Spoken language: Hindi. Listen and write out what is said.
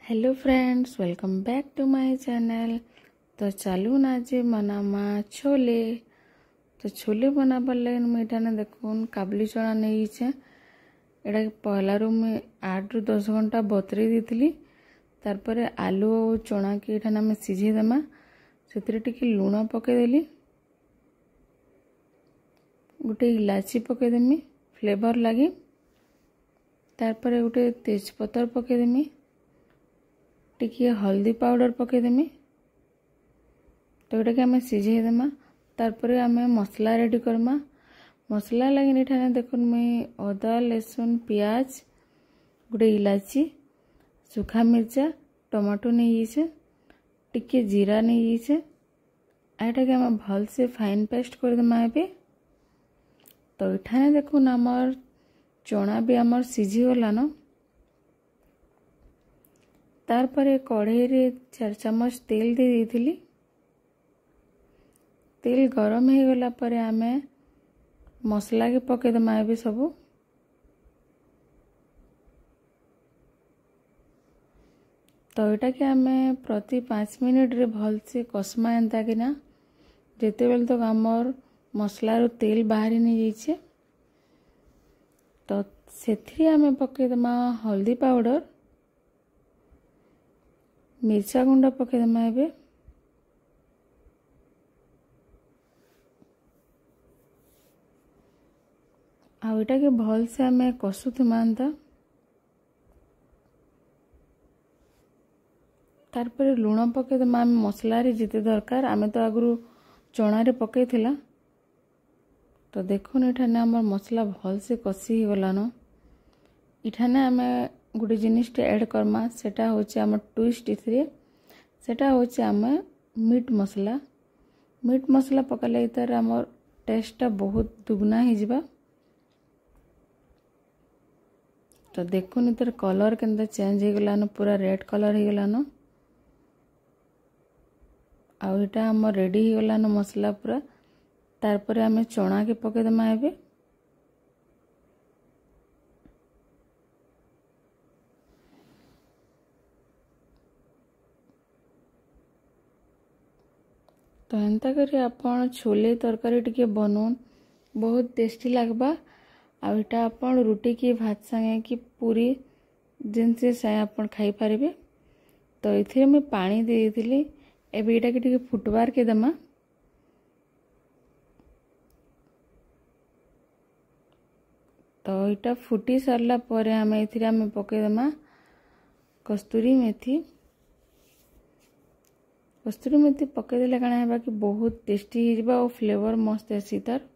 Hello friends, welcome back to my channel. तो चलू ना जे बनामा छोले। तो छोले बनाबार लगे मुझे देखून काबुली चना नहीं एटा पहलारू मुझे 8 ରୁ 10 घंटा बतरे दी। तार आलू और चना की आम सीझेदेमा से लुण पकईदेली, गोटे इलाची पकईदेमी फ्लेवर लगी। तार गोटे तेजपतर पकईदेमी, टिकी हल्दी पाउडर पकईदेमी। तो यहाँ कि आम सीझेदेमा। तार आम मसला रेडी करमा। मसला लगे ये देख मुई अदा लहसुन पियाज गोटे इलाची सुखा मिर्चा टमाटो नहीं टिके जीरा नहीं यहाँ कि आम भल से फाइन पेस्ट करदेमा। तो ये देखुन आमर चना भी आमर सीझी गलान। तार परे कढ़ई रे 4 चम्मच तेल दे देथिली। तेल गरम हो गला परे आमे मसला के पकईदेमा सबू। तो यहाँ कि आम प्रति 5 मिनट रे भल से कस्मा एंता कि ना जिते बेल तक आमर मसलार तेल बाहरी नहीं जाइए। तो से आम पकईदेमा हल्दी पाउडर, मिर्चा गुंड पकईदेमा। आटा के भल से आम कसुमा। तार लुण पकईदेमा मसला रे जिते दरकार। आम तो आगु चना रे पकईथिला। तो देखुन ये आम मसला भल से कषि गलान। इठाने आम गोटे जिनिसटे ऐड करमा, सेटा होचे आम ट्विस्ट इथिरे। सेटा होचे आम मीट मसला। मीट मसला पकाले इतार आम टेस्टा बहुत दुगुना हो जिबा। तो देखुन इतर कलर केनता चेंज हो गलान, पूरा रेड कलर हो गलान। आउ इटा आम रेडी हो गलान मसला पूरा। तार परे आम चना के पकईदेमा। तो एंता करी आपण छोले तरकारी टिके बनौन, बहुत टेस्टी लगबा। आ इटा आपण रुटी की भात संगे कि पूरी जिनसे से आपण खाई पारिबे। तो इथे मैं पानी दे देथिली। एबे इटा के टिके फुटबार के दमा। तो इटा फुटी सारला परे आम इथिरे आम पकईदेमा कस्तूरी मेथी। कस्तूरी मेथी पकईदेले काଣା हेबा कि बहुत टेस्टी हो फ्लेवर मस्त आसी तार।